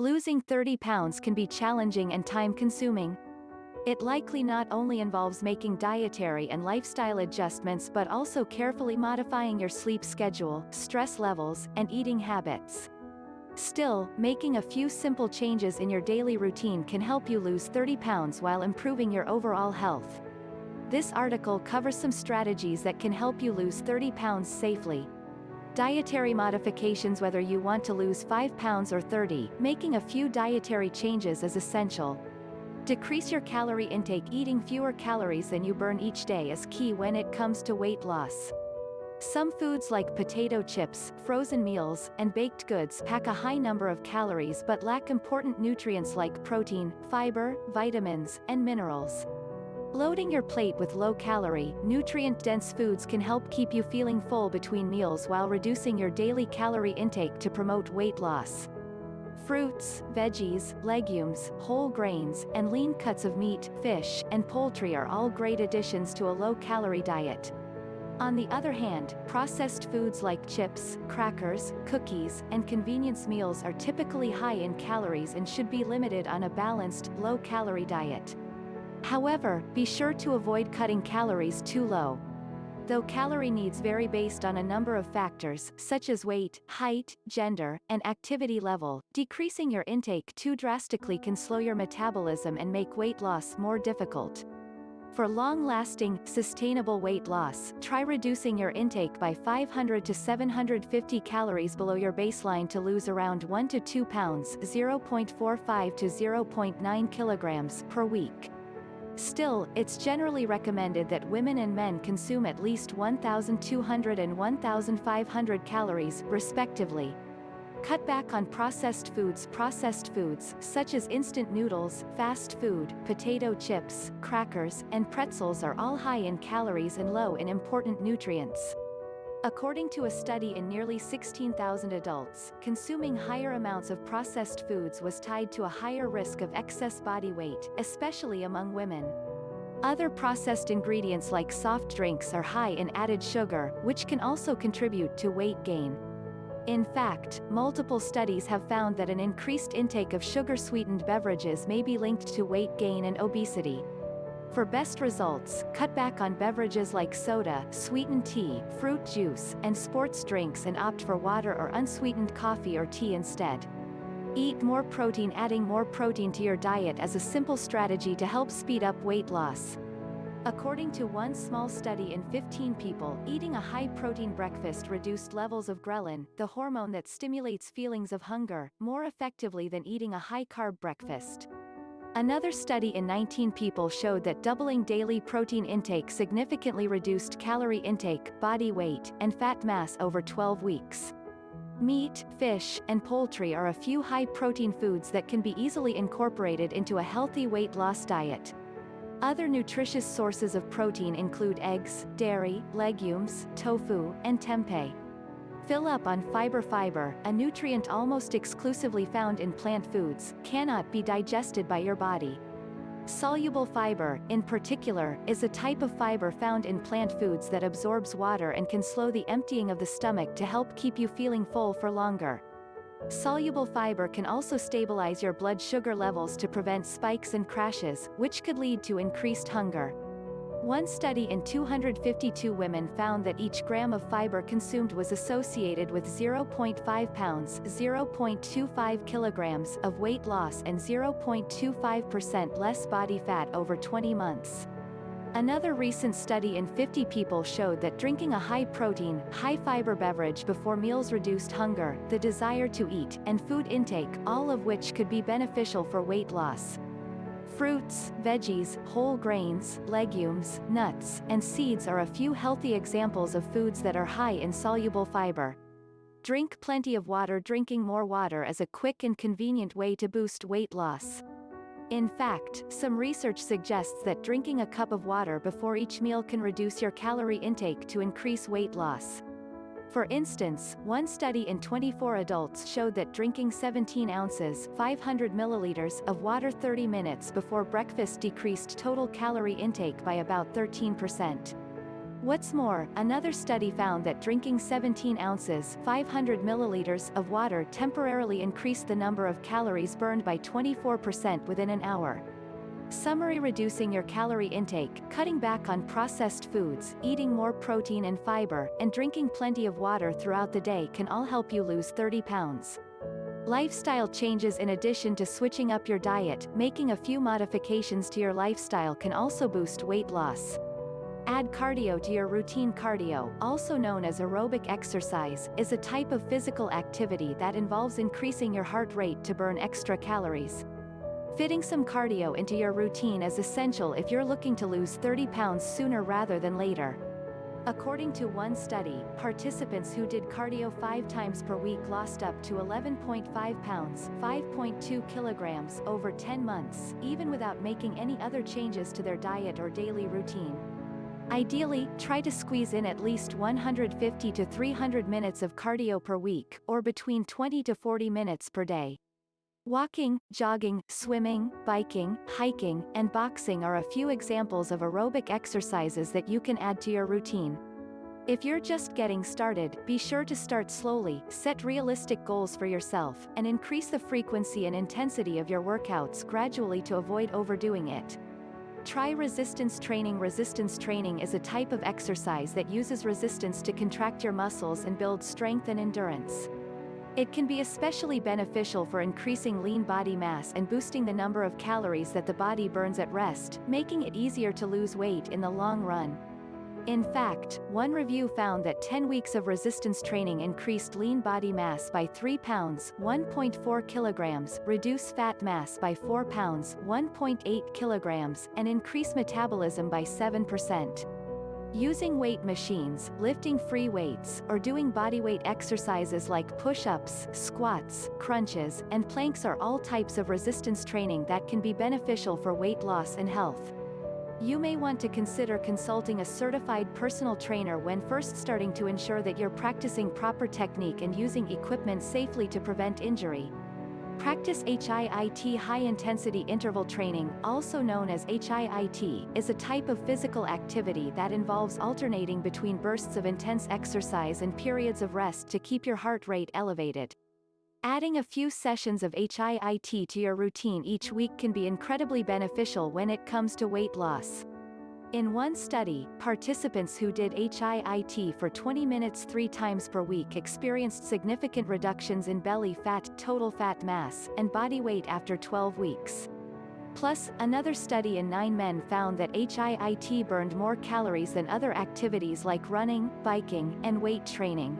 Losing 30 pounds can be challenging and time-consuming. It likely not only involves making dietary and lifestyle adjustments but also carefully modifying your sleep schedule, stress levels, and eating habits. Still, making a few simple changes in your daily routine can help you lose 30 pounds while improving your overall health. This article covers some strategies that can help you lose 30 pounds safely. Dietary modifications. Whether you want to lose 5 pounds or 30, making a few dietary changes is essential. Decrease your calorie intake. Eating fewer calories than you burn each day is key when it comes to weight loss. Some foods like potato chips, frozen meals, and baked goods pack a high number of calories but lack important nutrients like protein, fiber, vitamins, and minerals. Loading your plate with low-calorie, nutrient-dense foods can help keep you feeling full between meals while reducing your daily calorie intake to promote weight loss. Fruits, veggies, legumes, whole grains, and lean cuts of meat, fish, and poultry are all great additions to a low-calorie diet. On the other hand, processed foods like chips, crackers, cookies, and convenience meals are typically high in calories and should be limited on a balanced, low-calorie diet. However, be sure to avoid cutting calories too low. Though calorie needs vary based on a number of factors, such as weight, height, gender, and activity level, decreasing your intake too drastically can slow your metabolism and make weight loss more difficult. For long-lasting, sustainable weight loss, try reducing your intake by 500 to 750 calories below your baseline to lose around 1 to 2 pounds (0.45 to 0.9 kilograms) per week. Still, it's generally recommended that women and men consume at least 1,200 and 1,500 calories, respectively. Cut back on processed foods. Processed foods, such as instant noodles, fast food, potato chips, crackers, and pretzels are all high in calories and low in important nutrients. According to a study in nearly 16,000 adults, consuming higher amounts of processed foods was tied to a higher risk of excess body weight, especially among women. Other processed ingredients like soft drinks are high in added sugar, which can also contribute to weight gain. In fact, multiple studies have found that an increased intake of sugar-sweetened beverages may be linked to weight gain and obesity. For best results, cut back on beverages like soda, sweetened tea, fruit juice, and sports drinks and opt for water or unsweetened coffee or tea instead. Eat more protein. Adding more protein to your diet is a simple strategy to help speed up weight loss. According to one small study in 15 people, eating a high-protein breakfast reduced levels of ghrelin, the hormone that stimulates feelings of hunger, more effectively than eating a high-carb breakfast. Another study in 19 people showed that doubling daily protein intake significantly reduced calorie intake, body weight, and fat mass over 12 weeks. Meat, fish, and poultry are a few high-protein foods that can be easily incorporated into a healthy weight loss diet. Other nutritious sources of protein include eggs, dairy, legumes, tofu, and tempeh. Fill up on fiber. Fiber, a nutrient almost exclusively found in plant foods, cannot be digested by your body. Soluble fiber, in particular, is a type of fiber found in plant foods that absorbs water and can slow the emptying of the stomach to help keep you feeling full for longer. Soluble fiber can also stabilize your blood sugar levels to prevent spikes and crashes, which could lead to increased hunger. One study in 252 women found that each gram of fiber consumed was associated with 0.5 pounds (0.25 kilograms) of weight loss and 0.25% less body fat over 20 months. Another recent study in 50 people showed that drinking a high-protein, high-fiber beverage before meals reduced hunger, the desire to eat, and food intake, all of which could be beneficial for weight loss. Fruits, veggies, whole grains, legumes, nuts, and seeds are a few healthy examples of foods that are high in soluble fiber. Drink plenty of water. Drinking more water is a quick and convenient way to boost weight loss. In fact, some research suggests that drinking a cup of water before each meal can reduce your calorie intake to increase weight loss. For instance, one study in 24 adults showed that drinking 17 ounces 500 milliliters of water 30 minutes before breakfast decreased total calorie intake by about 13%. What's more, another study found that drinking 17 ounces 500 milliliters of water temporarily increased the number of calories burned by 24% within an hour. Summary: reducing your calorie intake, cutting back on processed foods, eating more protein and fiber, and drinking plenty of water throughout the day can all help you lose 30 pounds. Lifestyle changes: in addition to switching up your diet, making a few modifications to your lifestyle can also boost weight loss. Add cardio to your routine. Cardio, also known as aerobic exercise, is a type of physical activity that involves increasing your heart rate to burn extra calories. Fitting some cardio into your routine is essential if you're looking to lose 30 pounds sooner rather than later. According to one study, participants who did cardio 5 times per week lost up to 11.5 pounds, 5.2 kilograms, over 10 months, even without making any other changes to their diet or daily routine. Ideally, try to squeeze in at least 150 to 300 minutes of cardio per week, or between 20 to 40 minutes per day. Walking, jogging, swimming, biking, hiking, and boxing are a few examples of aerobic exercises that you can add to your routine. If you're just getting started, be sure to start slowly, set realistic goals for yourself, and increase the frequency and intensity of your workouts gradually to avoid overdoing it. Try resistance training. Resistance training is a type of exercise that uses resistance to contract your muscles and build strength and endurance. It can be especially beneficial for increasing lean body mass and boosting the number of calories that the body burns at rest, making it easier to lose weight in the long run. In fact, one review found that 10 weeks of resistance training increased lean body mass by 3 pounds, 1.4 kilograms, reduced fat mass by 4 pounds, 1.8 kilograms, and increased metabolism by 7%. Using weight machines, lifting free weights, or doing bodyweight exercises like push-ups, squats, crunches, and planks are all types of resistance training that can be beneficial for weight loss and health. You may want to consider consulting a certified personal trainer when first starting to ensure that you're practicing proper technique and using equipment safely to prevent injury. Practice HIIT. High-intensity interval training, also known as HIIT, is a type of physical activity that involves alternating between bursts of intense exercise and periods of rest to keep your heart rate elevated. Adding a few sessions of HIIT to your routine each week can be incredibly beneficial when it comes to weight loss. In one study, participants who did HIIT for 20 minutes 3 times per week experienced significant reductions in belly fat, total fat mass, and body weight after 12 weeks. Plus, another study in 9 men found that HIIT burned more calories than other activities like running, biking, and weight training.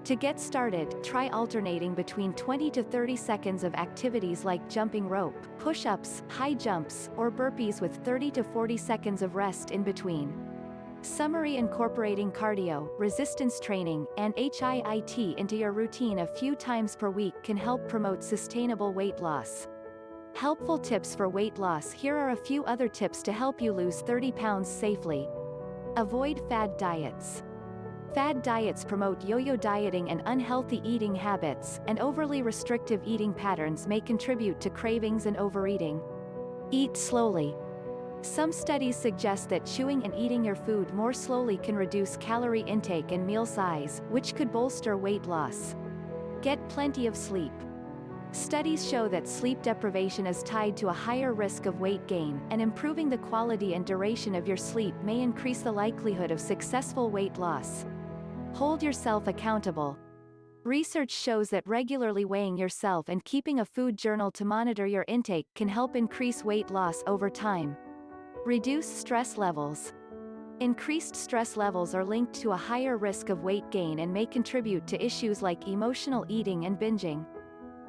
To get started, try alternating between 20 to 30 seconds of activities like jumping rope, push-ups, high jumps, or burpees with 30 to 40 seconds of rest in between. Summary: incorporating cardio, resistance training, and HIIT into your routine a few times per week can help promote sustainable weight loss. Helpful tips for weight loss. Here are a few other tips to help you lose 30 pounds safely. Avoid fad diets. Fad diets promote yo-yo dieting and unhealthy eating habits, and overly restrictive eating patterns may contribute to cravings and overeating. Eat slowly. Some studies suggest that chewing and eating your food more slowly can reduce calorie intake and meal size, which could bolster weight loss. Get plenty of sleep. Studies show that sleep deprivation is tied to a higher risk of weight gain, and improving the quality and duration of your sleep may increase the likelihood of successful weight loss. Hold yourself accountable. Research shows that regularly weighing yourself and keeping a food journal to monitor your intake can help increase weight loss over time. Reduce stress levels. Increased stress levels are linked to a higher risk of weight gain and may contribute to issues like emotional eating and binging.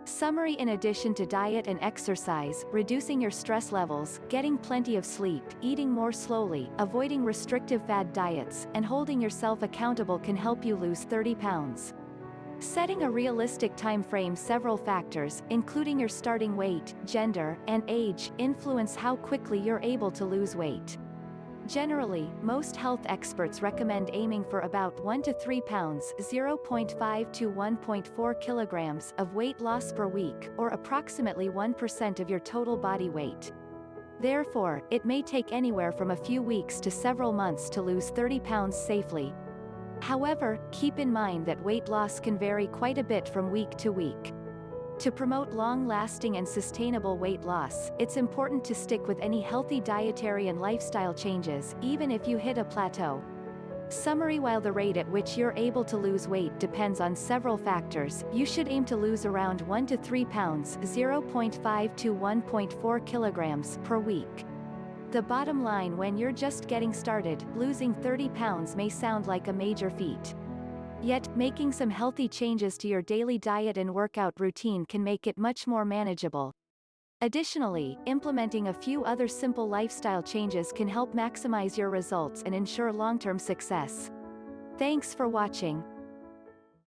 Summary: in addition to diet and exercise, reducing your stress levels, getting plenty of sleep, eating more slowly, avoiding restrictive fad diets, and holding yourself accountable can help you lose 30 pounds. Setting a realistic time frame. Several factors, including your starting weight, gender, and age, influence how quickly you're able to lose weight. Generally, most health experts recommend aiming for about 1 to 3 pounds (0.5 to 1.4 kilograms) of weight loss per week, or approximately 1% of your total body weight. Therefore, it may take anywhere from a few weeks to several months to lose 30 pounds safely. However, keep in mind that weight loss can vary quite a bit from week to week. To promote long-lasting and sustainable weight loss, it's important to stick with any healthy dietary and lifestyle changes, even if you hit a plateau. Summary: while the rate at which you're able to lose weight depends on several factors, you should aim to lose around 1 to 3 pounds (0.5 to 1.4 kilograms) per week. The bottom line: when you're just getting started, losing 30 pounds may sound like a major feat. Yet, making some healthy changes to your daily diet and workout routine can make it much more manageable. Additionally, implementing a few other simple lifestyle changes can help maximize your results and ensure long-term success. Thanks for watching.